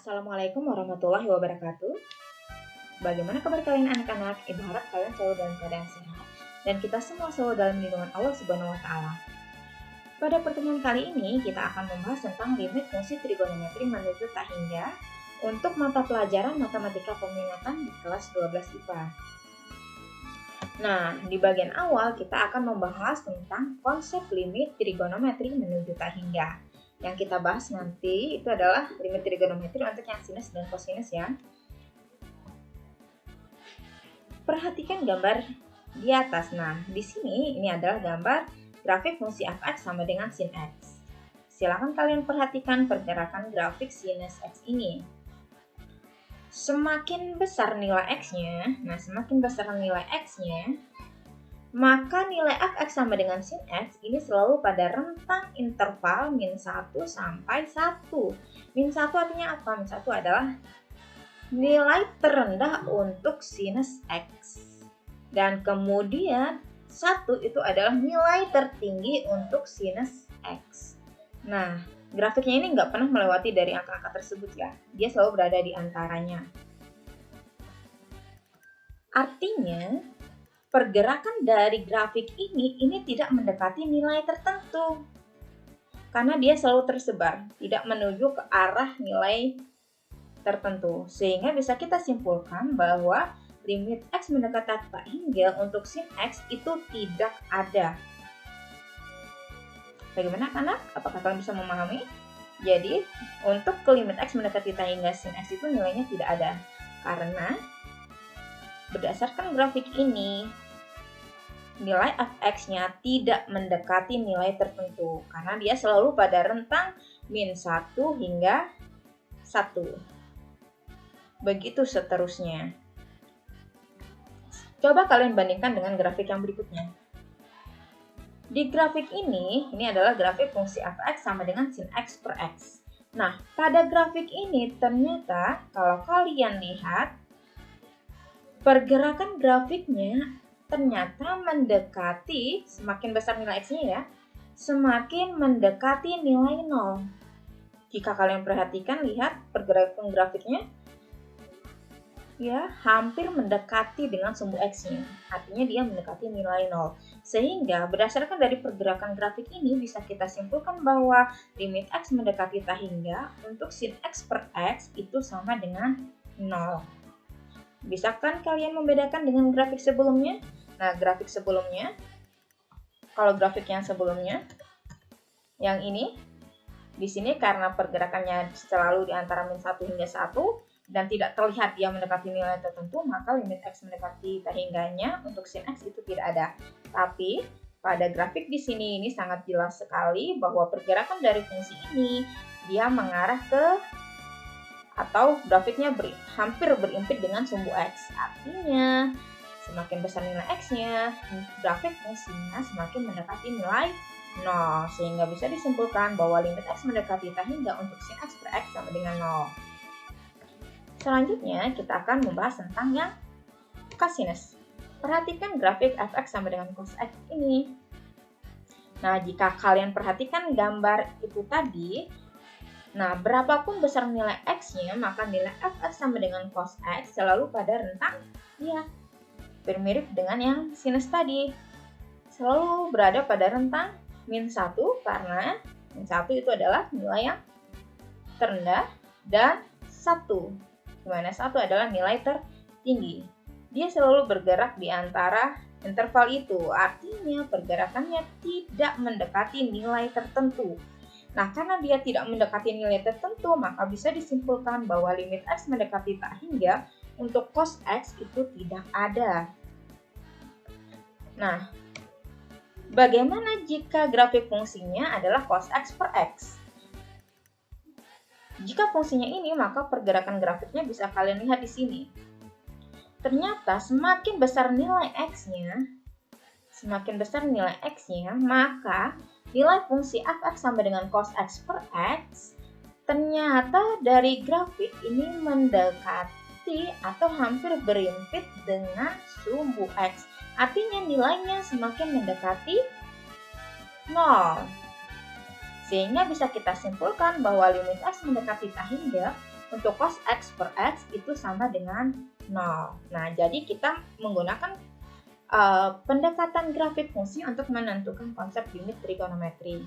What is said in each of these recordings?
Assalamualaikum warahmatullahi wabarakatuh. Bagaimana kabar kalian anak-anak? Ibu harap kalian selalu dalam keadaan sehat dan kita semua selalu dalam lindungan Allah Subhanahu wa taala. Pada pertemuan kali ini kita akan membahas tentang limit fungsi trigonometri menuju tak hingga untuk mata pelajaran matematika peminatan di kelas 12 IPA. Nah, di bagian awal kita akan membahas tentang konsep limit trigonometri menuju tak hingga. Yang kita bahas nanti itu adalah limit trigonometri untuk yang sinus dan kosinus ya. Perhatikan gambar di atas. Nah, di sini ini adalah gambar grafik fungsi f(x) sama dengan sin x. Silakan kalian perhatikan pergerakan grafik sinus x ini. Semakin besar nilai x-nya, maka nilai f(x) sama dengan sin x ini selalu pada rentang interval min 1 sampai 1. Min 1 artinya apa? Min 1 adalah nilai terendah untuk sinus x. Dan kemudian 1 itu adalah nilai tertinggi untuk sinus x. Nah, grafiknya ini nggak pernah melewati dari angka-angka tersebut ya. Dia selalu berada di antaranya. Artinya, pergerakan dari grafik ini tidak mendekati nilai tertentu. Karena dia selalu tersebar, tidak menuju ke arah nilai tertentu. Sehingga bisa kita simpulkan bahwa limit x mendekati tak hingga untuk sin x itu tidak ada. Bagaimana anak? Apakah kalian bisa memahami? Jadi, untuk ke limit x mendekati tak hingga sin x itu nilainya tidak ada. Karena berdasarkan grafik ini, nilai f(x)-nya tidak mendekati nilai tertentu. Karena dia selalu pada rentang min 1 hingga 1. Begitu seterusnya. Coba kalian bandingkan dengan grafik yang berikutnya. Di grafik ini adalah grafik fungsi f(x) sama dengan sin x per x. Nah, pada grafik ini ternyata kalau kalian lihat, pergerakan grafiknya ternyata mendekati, semakin besar nilai x-nya ya, semakin mendekati nilai 0. Jika kalian perhatikan, lihat pergerakan grafiknya, ya hampir mendekati dengan sumbu x-nya. Artinya dia mendekati nilai 0. Sehingga berdasarkan dari pergerakan grafik ini bisa kita simpulkan bahwa limit x mendekati tak hingga untuk sin x per x itu sama dengan 0. Bisa kan kalian membedakan dengan grafik sebelumnya? Nah, grafik sebelumnya, kalau grafik yang sebelumnya, yang ini, di sini karena pergerakannya selalu di antara min 1 hingga 1, dan tidak terlihat dia mendekati nilai tertentu, maka limit x mendekati tak hingganya untuk sin x itu tidak ada. Tapi pada grafik di sini ini sangat jelas sekali bahwa pergerakan dari fungsi ini dia mengarah ke, atau grafiknya hampir berimpit dengan sumbu x. Artinya semakin besar nilai x-nya, grafik fungsinya semakin mendekati nilai 0. Sehingga bisa disimpulkan bahwa limit x mendekati tak hingga untuk sin x per x sama dengan 0. Selanjutnya, kita akan membahas tentang yang kosinus. Perhatikan grafik f(x) sama dengan cos x ini. Nah, jika kalian perhatikan gambar itu tadi, nah, berapapun besar nilai x-nya, maka nilai f(x) sama dengan cos x selalu pada rentang, ya, bermirip dengan yang sinus tadi. Selalu berada pada rentang min 1, karena min 1 itu adalah nilai yang terendah, dan 1. Dimana 1 adalah nilai tertinggi. Dia selalu bergerak di antara interval itu. Artinya pergerakannya tidak mendekati nilai tertentu. Nah, karena dia tidak mendekati nilai tertentu, maka bisa disimpulkan bahwa limit x mendekati tak hingga untuk cos x itu tidak ada. Nah, bagaimana jika grafik fungsinya adalah cos x per x? Jika fungsinya ini, maka pergerakan grafiknya bisa kalian lihat di sini. Ternyata semakin besar nilai x-nya, maka nilai fungsi f(x) sama dengan cos x per x, ternyata dari grafik ini mendekati atau hampir berimpit dengan sumbu x. Artinya nilainya semakin mendekati 0. Sehingga bisa kita simpulkan bahwa limit x mendekati tak hingga untuk cos X per X itu sama dengan 0. Nah, jadi kita menggunakan pendekatan grafik fungsi untuk menentukan konsep limit trigonometri.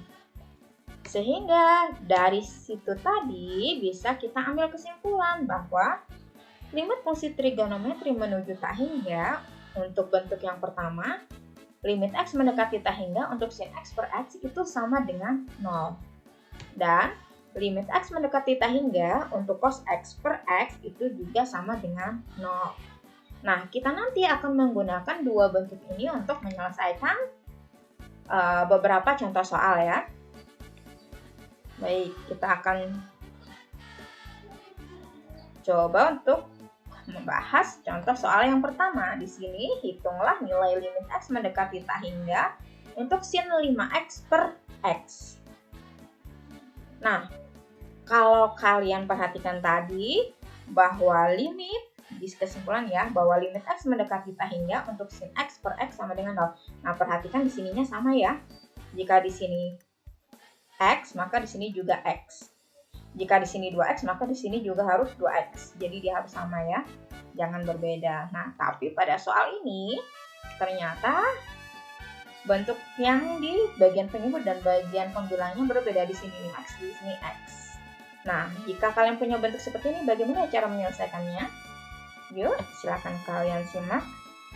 Sehingga dari situ tadi bisa kita ambil kesimpulan bahwa limit fungsi trigonometri menuju tak hingga untuk bentuk yang pertama, limit X mendekati tak hingga untuk sin X per X itu sama dengan 0. Dan limit X mendekati tak hingga untuk cos X per X itu juga sama dengan 0. Nah, kita nanti akan menggunakan dua bentuk ini untuk menyelesaikan beberapa contoh soal ya. Baik, kita akan coba untuk membahas contoh soal yang pertama. Di sini, hitunglah nilai limit X mendekati tak hingga untuk sin 5X per X. Nah, kalau kalian perhatikan tadi bahwa limit, di kesimpulan ya, bahwa limit X mendekati tak hingga untuk sin X per X sama dengan 0. Nah, perhatikan di sininya sama ya. Jika di sini X, maka di sini juga X. Jika di sini 2X, maka di sini juga harus 2X. Jadi dia harus sama ya, jangan berbeda. Nah, tapi pada soal ini, ternyata bentuk yang di bagian penyebut dan bagian pembilangnya berbeda. Di sini 5X, di sini X. Nah, jika kalian punya bentuk seperti ini, bagaimana cara menyelesaikannya? Yuk, silakan kalian simak.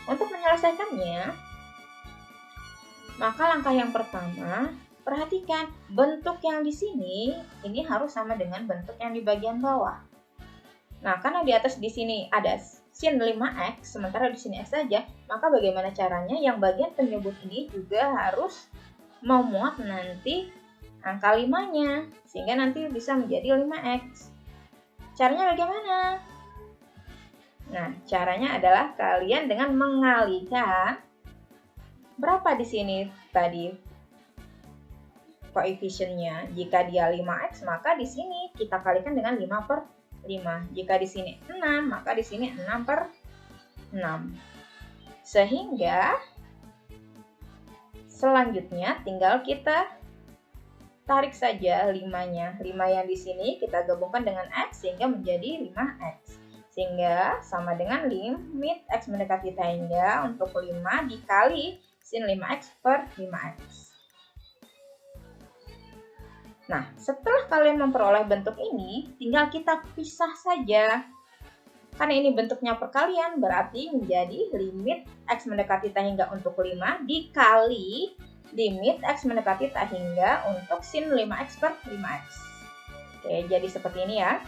Untuk menyelesaikannya, maka langkah yang pertama, perhatikan bentuk yang di sini ini harus sama dengan bentuk yang di bagian bawah. Nah, karena di atas di sini ada sin 5X, sementara di sini X saja, maka bagaimana caranya yang bagian penyebut ini juga harus memuat nanti angka 5-nya, sehingga nanti bisa menjadi 5X. Caranya bagaimana? Nah, caranya adalah kalian dengan mengalihkan berapa di sini tadi koefisiennya. Jika dia 5X, maka di sini kita kalikan dengan 5 per 5. Jika di sini 6, maka di sini 6 per 6. Sehingga selanjutnya tinggal kita tarik saja 5-nya. 5 yang di sini kita gabungkan dengan X sehingga menjadi 5X. Sehingga sama dengan limit X mendekati tak hingga untuk 5 dikali sin 5X per 5X. Nah, setelah kalian memperoleh bentuk ini, tinggal kita pisah saja. Karena ini bentuknya perkalian, berarti menjadi limit X mendekati tak hingga untuk 5 dikali limit X mendekati tak hingga untuk sin 5X per 5X. Oke, jadi seperti ini ya.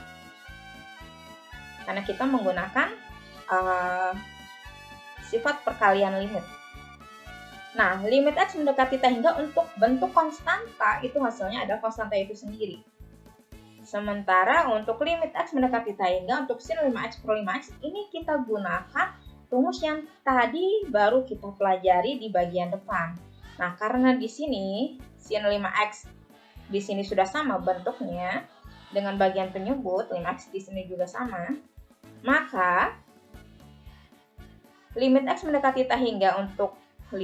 Karena kita menggunakan sifat perkalian limit. Nah, limit X mendekati tak hingga untuk bentuk konstanta itu hasilnya adalah konstanta itu sendiri. Sementara untuk limit X mendekati tak hingga untuk sin 5X per 5X ini kita gunakan rumus yang tadi baru kita pelajari di bagian depan. Nah, karena di sini sin 5X di sini sudah sama bentuknya dengan bagian penyebut, 5X di sini juga sama, maka limit X mendekati tak hingga untuk 5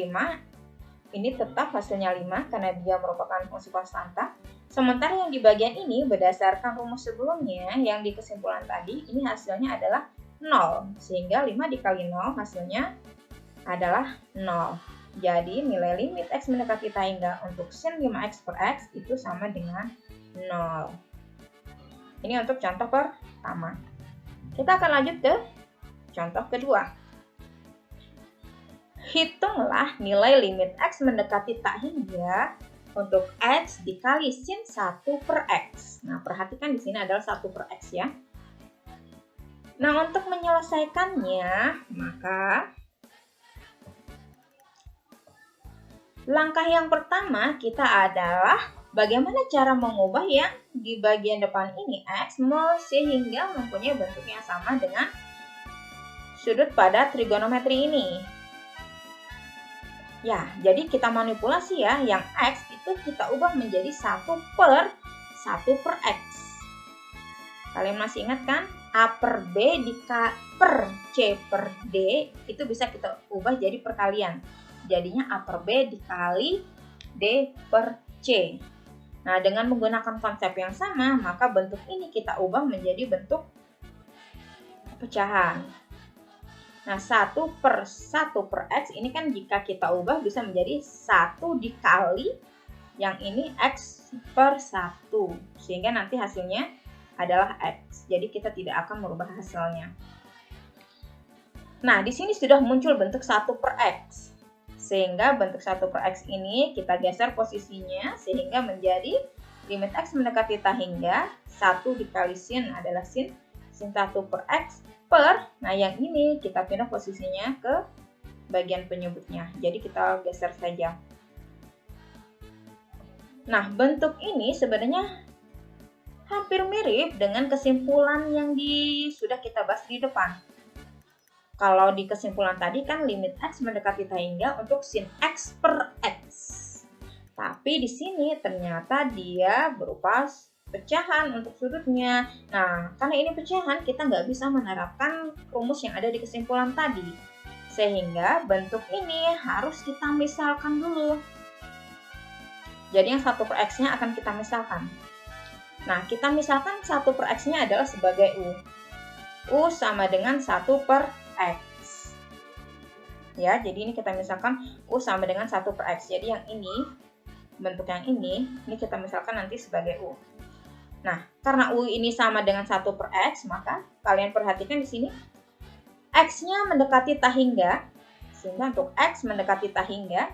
ini tetap hasilnya 5 karena dia merupakan fungsi konstanta. Sementara yang di bagian ini berdasarkan rumus sebelumnya yang di kesimpulan tadi ini hasilnya adalah 0. Sehingga 5 dikali 0 hasilnya adalah 0. Jadi nilai limit X mendekati tak hingga untuk sin 5X per X itu sama dengan 0. Ini untuk contoh pertama. Kita akan lanjut ke contoh kedua. Hitunglah nilai limit X mendekati tak hingga untuk X dikali sin 1 per X. Nah, perhatikan di sini adalah 1 per X ya. Nah, untuk menyelesaikannya, maka langkah yang pertama kita adalah bagaimana cara mengubah yang di bagian depan ini X sehingga mempunyai bentuk yang sama dengan sudut pada trigonometri ini. Ya, jadi kita manipulasi ya, yang X itu kita ubah menjadi 1 per X. Kalian masih ingat kan? A per B per C per D itu bisa kita ubah jadi perkalian. Jadinya A per B dikali D per C. Nah, dengan menggunakan konsep yang sama, maka bentuk ini kita ubah menjadi bentuk pecahan. Nah, 1/1/X ini kan jika kita ubah bisa menjadi 1 dikali yang ini X/1. Sehingga nanti hasilnya adalah X. Jadi kita tidak akan merubah hasilnya. Nah, di sini sudah muncul bentuk 1/X. Sehingga bentuk 1/X ini kita geser posisinya sehingga menjadi limit X mendekati tak hingga 1 dikali sin adalah sin 1/X per, nah yang ini kita pindah posisinya ke bagian penyebutnya. Jadi kita geser saja. Nah, bentuk ini sebenarnya hampir mirip dengan kesimpulan yang sudah kita bahas di depan. Kalau di kesimpulan tadi kan limit X mendekati tak hingga untuk sin X/X. Tapi di sini ternyata dia berupa pecahan untuk sudutnya. Nah, karena ini pecahan, kita nggak bisa menerapkan rumus yang ada di kesimpulan tadi. Sehingga bentuk ini harus kita misalkan dulu. Jadi yang 1/X-nya akan kita misalkan. Nah, kita misalkan 1/X-nya adalah sebagai U. U sama dengan 1/X. Ya, jadi ini kita misalkan U sama dengan 1/X. Jadi yang ini, bentuk yang ini kita misalkan nanti sebagai U. Nah, karena U ini sama dengan 1/X, maka kalian perhatikan di sini X-nya mendekati tak hingga. Sehingga untuk X mendekati tak hingga,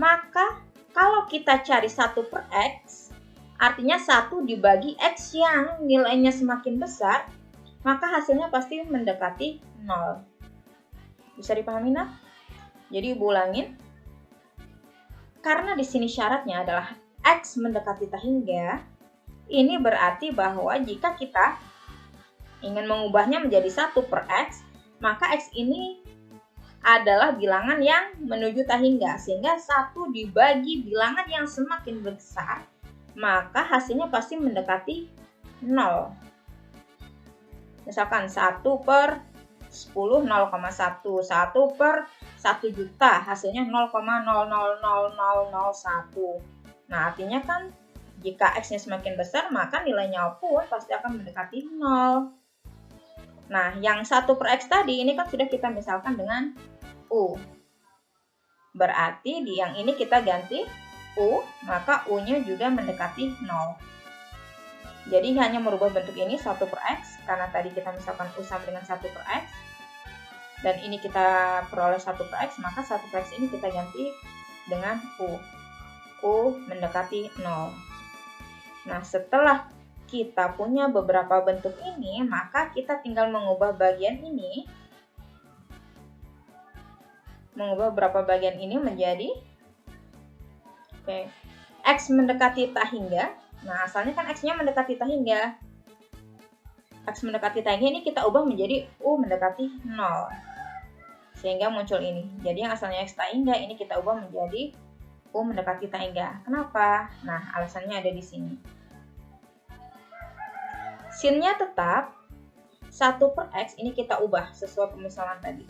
maka kalau kita cari 1/X, artinya 1 dibagi X yang nilainya semakin besar, maka hasilnya pasti mendekati 0. Bisa dipahami, nah? Jadi Ibu ulangin. Karena di sini syaratnya adalah X mendekati tak hingga, ini berarti bahwa jika kita ingin mengubahnya menjadi 1/X, maka X ini adalah bilangan yang menuju tak hingga. Sehingga 1 dibagi bilangan yang semakin besar, maka hasilnya pasti mendekati 0. Misalkan 1/10 0,1, 1/1 juta, hasilnya 0,000001. Nah, artinya kan jika X-nya semakin besar, maka nilainya pun pasti akan mendekati 0. Nah, yang 1/X tadi ini kan sudah kita misalkan dengan U. Berarti di yang ini kita ganti U, maka U-nya juga mendekati 0. Jadi hanya merubah bentuk ini 1/X, karena tadi kita misalkan U sama dengan 1/X. Dan ini kita peroleh 1/X, maka 1/X ini kita ganti dengan U. U mendekati 0. Nah, setelah kita punya beberapa bentuk ini, maka kita tinggal mengubah bagian ini. Mengubah beberapa bagian ini menjadi X mendekati tak hingga. Nah, asalnya kan X-nya mendekati tak hingga. X mendekati tak hingga ini kita ubah menjadi U mendekati 0. Sehingga muncul ini. Jadi yang asalnya X tak hingga, ini kita ubah menjadi U mendekati tak hingga. Kenapa? Nah, alasannya ada di sini. Sin-nya tetap 1/X ini kita ubah sesuai pemisalan tadi.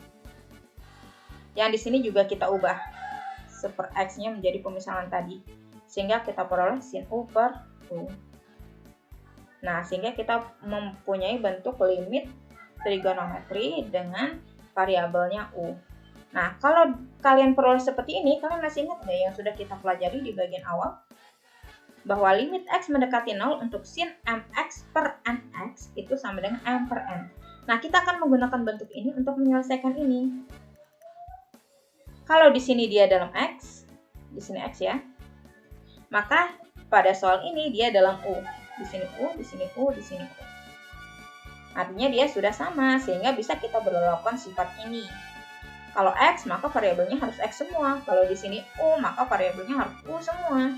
Yang di sini juga kita ubah 1/X-nya menjadi pemisalan tadi. Sehingga kita peroleh sin U/U. Nah, sehingga kita mempunyai bentuk limit trigonometri dengan variabelnya U. Nah, kalau kalian peroleh seperti ini, kalian masih ingat nggak yang sudah kita pelajari di bagian awal? Bahwa limit X mendekati 0 untuk sin mx/nx itu sama dengan m/n. Nah, kita akan menggunakan bentuk ini untuk menyelesaikan ini. Kalau di sini dia dalam X, di sini X ya, maka pada soal ini dia dalam U. Di sini U, di sini U, di sini U. Artinya dia sudah sama, sehingga bisa kita berlakukan sifat ini. Kalau X, maka variabelnya harus X semua. Kalau di sini U, maka variabelnya harus U semua.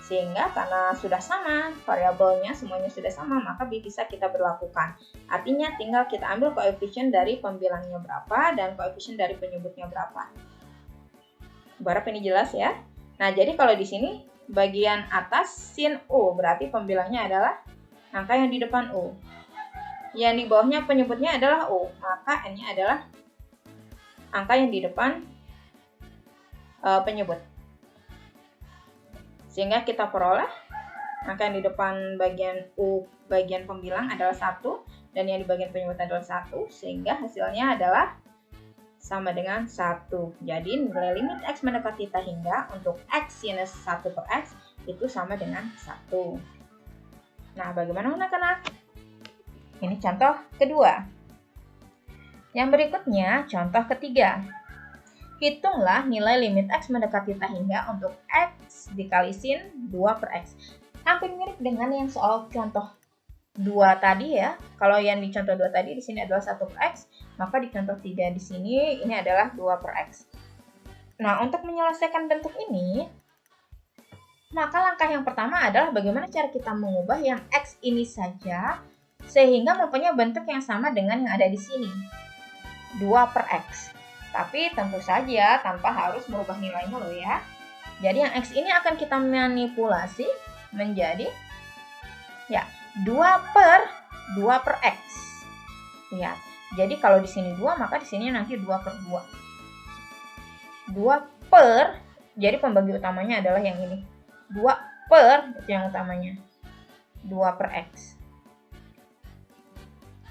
Sehingga karena sudah sama, variabelnya semuanya sudah sama, maka bisa kita berlakukan. Artinya tinggal kita ambil koefisien dari pembilangnya berapa dan koefisien dari penyebutnya berapa. Berharap ini jelas ya. Nah, jadi kalau di sini bagian atas sin U, berarti pembilangnya adalah angka yang di depan U. Yang di bawahnya penyebutnya adalah U, maka N-nya adalah angka yang di depan penyebut. Sehingga kita peroleh angka yang di depan bagian U bagian pembilang adalah 1 dan yang di bagian penyebut adalah 1, sehingga hasilnya adalah sama dengan 1. Jadi nilai limit X mendekati θ hingga untuk X sinus 1 per X itu sama dengan 1. Nah, bagaimana anak-anak? Ini contoh kedua. Yang berikutnya, contoh ketiga. Hitunglah nilai limit X mendekati θ hingga untuk X dikali sin 2 per X. Hampir mirip dengan yang soal contoh 2 tadi ya. Kalau yang di contoh 2 tadi di sini adalah 1 per X, maka di contoh 3 di sini ini adalah 2 per X. Nah, untuk menyelesaikan bentuk ini, maka langkah yang pertama adalah bagaimana cara kita mengubah yang X ini saja sehingga mempunyai bentuk yang sama dengan yang ada di sini, 2 per X. Tapi tentu saja tanpa harus merubah nilainya loh ya. Jadi yang X ini akan kita manipulasi menjadi ya 2 per X. Lihat. Jadi kalau di sini 2, maka di sini nanti 2 per 2. 2 per, jadi pembagi utamanya adalah yang ini. 2 per, itu yang utamanya. 2 per X.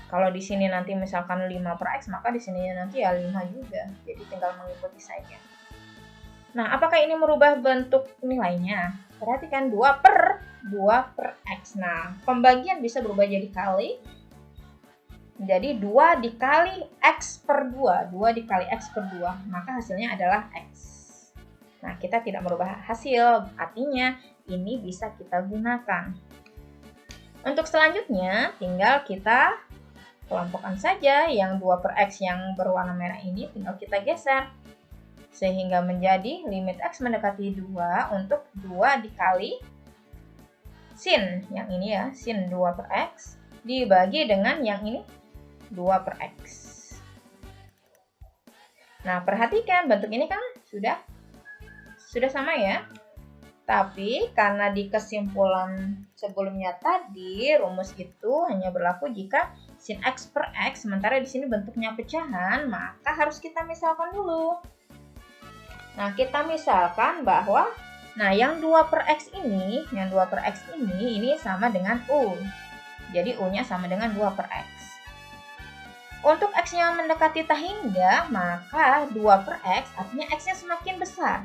Kalau di sini nanti misalkan 5 per X, maka di sini nanti ya 5 juga. Jadi tinggal mengikuti saja. Nah, apakah ini merubah bentuk nilainya? Perhatikan 2 per X. Nah, pembagian bisa berubah jadi kali. Jadi 2 dikali X per 2. 2 dikali X per 2. Maka hasilnya adalah X. Nah, kita tidak merubah hasil. Artinya, ini bisa kita gunakan. Untuk selanjutnya, tinggal kita kelompokkan saja yang 2 per X yang berwarna merah ini tinggal kita geser. Sehingga menjadi limit X mendekati 2 untuk 2 dikali sin. Yang ini ya, sin 2 per X dibagi dengan yang ini 2 per X. Nah, perhatikan bentuk ini kan sudah sama ya. Tapi karena di kesimpulan sebelumnya tadi rumus itu hanya berlaku jika sin X per X, sementara di sini bentuknya pecahan, maka harus kita misalkan dulu. Nah, kita misalkan bahwa yang 2 per X ini, ini sama dengan U. Jadi U-nya sama dengan 2 per X. Untuk X-nya mendekati θ hingga, maka 2 per X artinya X-nya semakin besar.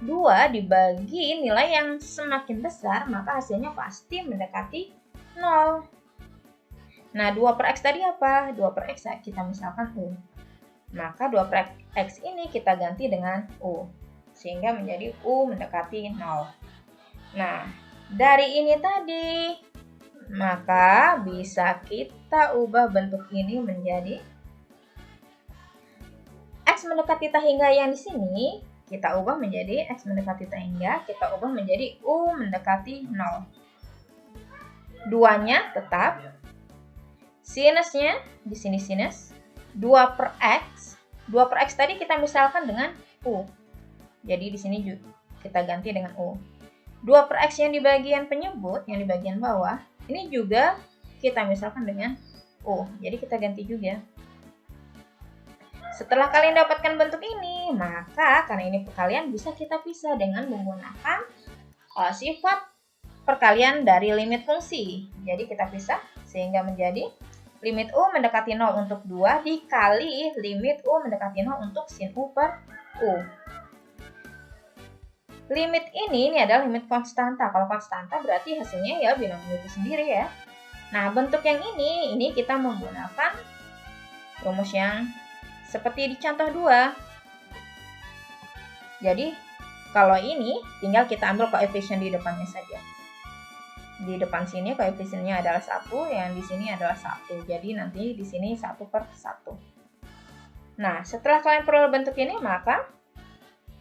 2 dibagi nilai yang semakin besar, maka hasilnya pasti mendekati 0. Nah, 2 per X tadi apa? 2 per X kita misalkan U. Maka 2 per X ini kita ganti dengan U. Sehingga menjadi U mendekati 0. Nah, dari ini tadi, maka bisa kita ubah bentuk ini menjadi X mendekati θ hingga yang di sini, kita ubah menjadi X mendekati θ hingga, kita ubah menjadi U mendekati 0. 2-nya tetap. Sinusnya, di sini sinus. 2 per X. 2 per X tadi kita misalkan dengan U. Jadi di sini kita ganti dengan U. 2 per X yang di bagian penyebut, yang di bagian bawah, ini juga kita misalkan dengan U. Jadi kita ganti juga. Setelah kalian dapatkan bentuk ini, maka karena ini perkalian bisa kita pisah dengan menggunakan sifat perkalian dari limit fungsi. Jadi kita pisah sehingga menjadi limit U mendekati 0 untuk 2 dikali limit U mendekati 0 untuk sin U per U. Limit ini adalah limit konstanta. Kalau konstanta berarti hasilnya ya binomial itu sendiri ya. Nah, bentuk yang ini kita menggunakan rumus yang seperti di contoh 2. Jadi, kalau ini tinggal kita ambil koefisien di depannya saja. Di depan sini koefisiennya adalah 1, yang di sini adalah 1. Jadi, nanti di sini 1 per 1. Nah, setelah kalian peroleh bentuk ini, maka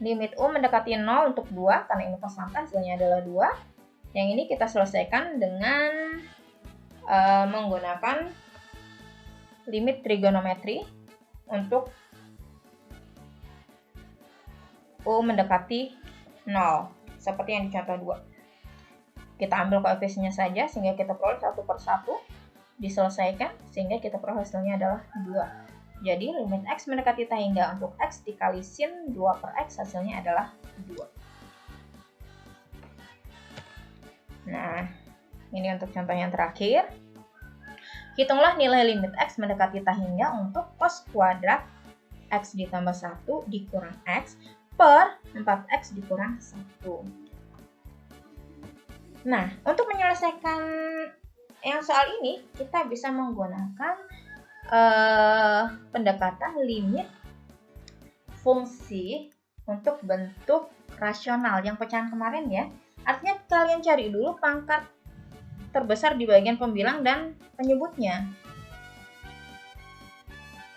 limit U mendekati 0 untuk 2, karena ini konstanta hasilnya adalah 2. Yang ini kita selesaikan dengan menggunakan limit trigonometri untuk U mendekati 0, seperti yang di contoh 2. Kita ambil koefisiennya saja, sehingga kita peroleh 1 per 1, diselesaikan, sehingga kita peroleh hasilnya adalah 2. Jadi, limit X mendekati θ hingga untuk X dikali sin 2 per X, hasilnya adalah 2. Nah, ini untuk contoh yang terakhir. Hitunglah nilai limit X mendekati tak hingga untuk cos kuadrat X ditambah 1 dikurang X per 4X dikurang 1. Nah, untuk menyelesaikan yang soal ini, kita bisa menggunakan pendekatan limit fungsi untuk bentuk rasional yang pecahan kemarin ya. Artinya kalian cari dulu pangkat terbesar di bagian pembilang dan penyebutnya.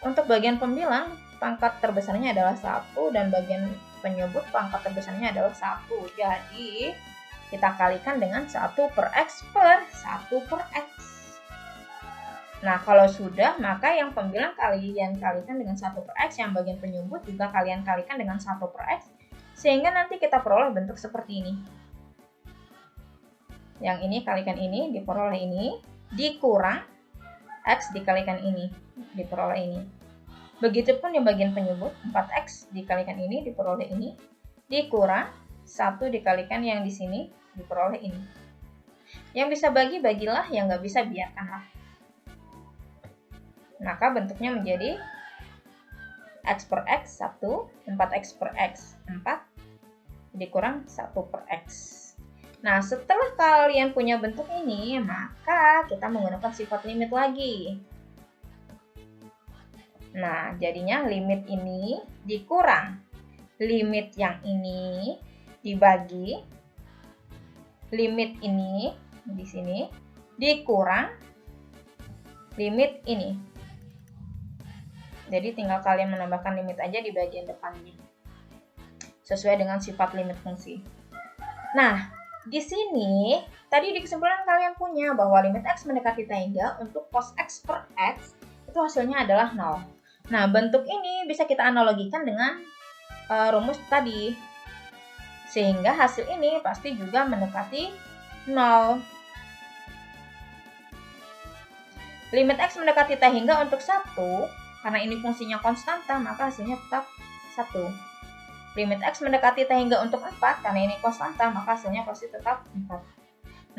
Untuk bagian pembilang, pangkat terbesarnya adalah 1 dan bagian penyebut pangkat terbesarnya adalah 1. Jadi, kita kalikan dengan 1 per X per 1 per X. Nah, kalau sudah, maka yang pembilang kalian kalikan dengan 1 per X, yang bagian penyebut juga kalian kalikan dengan 1 per X, sehingga nanti kita peroleh bentuk seperti ini. Yang ini kalikan ini, diperoleh ini, dikurang X dikalikan ini, diperoleh ini. Begitupun yang bagian penyebut, 4X dikalikan ini, diperoleh ini, dikurang 1 dikalikan yang di sini, diperoleh ini. Yang bisa bagi, bagilah, yang nggak bisa, biarkanlah. Maka bentuknya menjadi X per X 1, 4X per X 4, dikurang 1 per X. Nah, setelah kalian punya bentuk ini, maka kita menggunakan sifat limit lagi. Nah, jadinya limit ini dikurang limit yang ini dibagi limit ini di sini dikurang limit ini. Jadi tinggal kalian menambahkan limit aja di bagian depannya sesuai dengan sifat limit fungsi. Nah, di sini tadi di kesimpulan kalian punya bahwa limit X mendekati tak hingga untuk cos X per X itu hasilnya adalah 0. Nah, bentuk ini bisa kita analogikan dengan rumus tadi. Sehingga hasil ini pasti juga mendekati 0. Limit X mendekati tak hingga untuk 1, karena ini fungsinya konstanta, maka hasilnya tetap 1. Limit X mendekati tak hingga untuk 4, karena ini konstanta, maka hasilnya pasti tetap 4.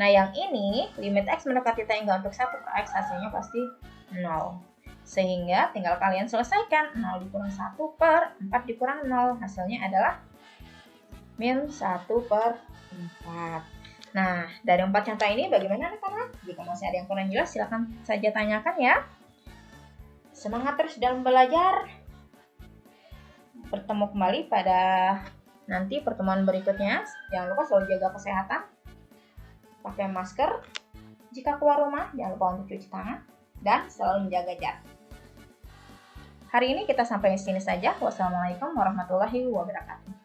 Nah, yang ini, limit X mendekati tak hingga untuk 1 per X, hasilnya pasti 0. Sehingga tinggal kalian selesaikan, 0 dikurang 1 per 4 dikurang 0, hasilnya adalah min 1 per 4. Nah, dari 4 contoh ini bagaimana anak-anak? Jika masih ada yang kurang jelas, silahkan saja tanyakan ya. Semangat terus dalam belajar. Bertemu kembali pada nanti pertemuan berikutnya. Jangan lupa selalu jaga kesehatan. Pakai masker. Jika keluar rumah, jangan lupa untuk cuci tangan. Dan selalu menjaga jarak. Hari ini kita sampai di sini saja. Wassalamualaikum warahmatullahi wabarakatuh.